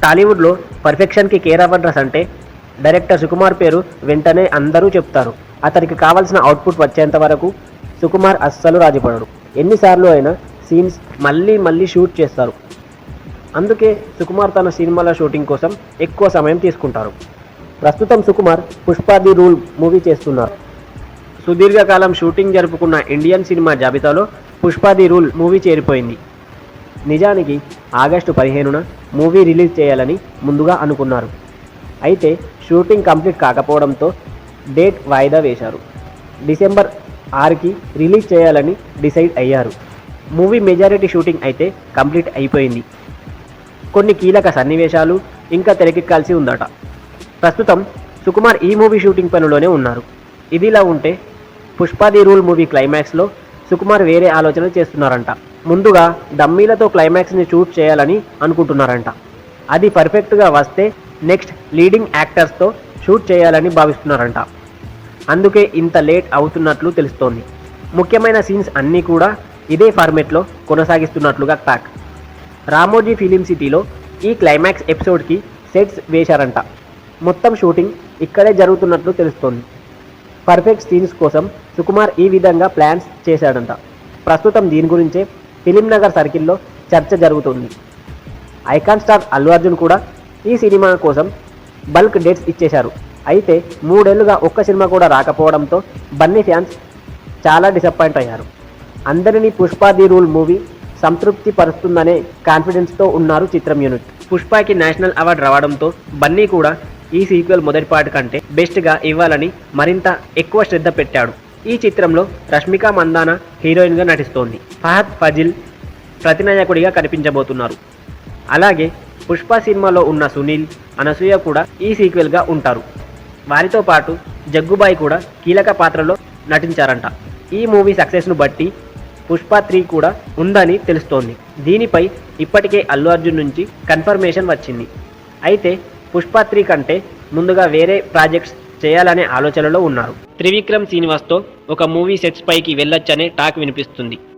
టాలీవుడ్లో పర్ఫెక్షన్కి care address అంటే director Sukumar పేరు వెంటనే అందరూ చెప్తారు. అతనికి కావాల్సిన అవుట్పుట్ వచ్చేంత వరకు సుకుమార్ అస్సలు రాజీపడడు. ఎన్నిసార్లు అయినా సీన్స్ మళ్ళీ మళ్ళీ షూట్ చేస్తారు. అందుకే సుకుమార్ తన సినిమాల షూటింగ్ కోసం ఎక్కువ సమయం తీసుకుంటారు. ప్రస్తుతం Sukumar Pushpa the rule movie చేస్తున్నారు. సుదీర్ఘకాలం షూటింగ్ జరుపుకున్న ఇండియన్ సినిమా జాబితాలో పుష్ప ది రూల్ మూవీ చేరిపోయింది. నిజానికి ఆగస్టు 15న మూవీ రిలీజ్ చేయాలని ముందుగా అనుకున్నారు. అయితే షూటింగ్ కంప్లీట్ కాకపోవడంతో డేట్ వాయిదా వేశారు. డిసెంబర్ 6కి రిలీజ్ చేయాలని డిసైడ్ అయ్యారు. మూవీ మెజారిటీ షూటింగ్ అయితే కంప్లీట్ అయిపోయింది. కొన్ని కీలక సన్నివేశాలు ఇంకా తెరకెక్కాల్సి ఉందట. ప్రస్తుతం సుకుమార్ ఈ మూవీ షూటింగ్ పనిలోనే ఉన్నారు. ఇదిలా ఉంటే పుష్ప ది రూల్ మూవీ క్లైమాక్స్లో సుకుమార్ వేరే ఆలోచనలు చేస్తున్నారంట. ముందుగా డమ్మీలతో క్లైమాక్స్ని షూట్ చేయాలని అనుకుంటున్నారంట. అది పర్ఫెక్ట్గా వస్తే నెక్స్ట్ లీడింగ్ యాక్టర్స్తో షూట్ చేయాలని భావిస్తున్నారంట. అందుకే ఇంత లేట్ అవుతున్నట్లు తెలుస్తోంది. ముఖ్యమైన సీన్స్ అన్నీ కూడా ఇదే ఫార్మేట్లో కొనసాగిస్తున్నట్లుగా టాక్. రామోజీ ఫిలిం సిటీలో ఈ క్లైమాక్స్ ఎపిసోడ్కి సెట్స్ వేశారంట. మొత్తం షూటింగ్ ఇక్కడే జరుగుతున్నట్లు తెలుస్తోంది. పర్ఫెక్ట్ సీన్స్ కోసం సుకుమార్ ఈ విధంగా ప్లాన్స్ చేశాడంట. ప్రస్తుతం దీని గురించే ఫిలిం నగర్ సర్కిల్లో చర్చ జరుగుతుంది. ఐకాన్ స్టార్ అల్లు అర్జున్ కూడా ఈ సినిమా కోసం బల్క్ డేట్స్ ఇచ్చేశారు. అయితే 3 ఏళ్లుగా ఒక్క సినిమా కూడా రాకపోవడంతో బన్నీ ఫ్యాన్స్ చాలా డిసప్పాయింట్ అయ్యారు. అందరినీ పుష్ప ది రూల్ మూవీ సంతృప్తి పరుస్తుందనే కాన్ఫిడెన్స్తో ఉన్నారు చిత్రం యూనిట్. పుష్పకి నేషనల్ అవార్డు రావడంతో బన్నీ కూడా ఈ సీక్వెల్ మొదటి పార్ట్ కంటే బెస్ట్గా ఇవ్వాలని మరింత ఎక్కువ శ్రద్ధ పెట్టాడు. ఈ చిత్రంలో రష్మిక మందాన హీరోయిన్గా నటిస్తోంది. ఫహద్ ఫజిల్ ప్రతినాయకుడిగా కనిపించబోతున్నారు. అలాగే పుష్ప సినిమాలో ఉన్న సునీల్, అనసూయ కూడా ఈ సీక్వెల్గా ఉంటారు. వారితో పాటు జగ్గుబాయ్ కూడా కీలక పాత్రలో నటించారంట. ఈ మూవీ సక్సెస్ను బట్టి పుష్ప 3 కూడా ఉందని తెలుస్తోంది. దీనిపై ఇప్పటికే అల్లు అర్జున్ నుంచి కన్ఫర్మేషన్ వచ్చింది. అయితే పుష్ప 3 కంటే ముందుగా వేరే ప్రాజెక్ట్స్ చేయాలనే ఆలోచనలో ఉన్నారు. త్రివిక్రమ్ శ్రీనివాస్తో ఒక మూవీ సెట్స్ పైకి వెళ్ళొచ్చనే టాక్ వినిపిస్తుంది.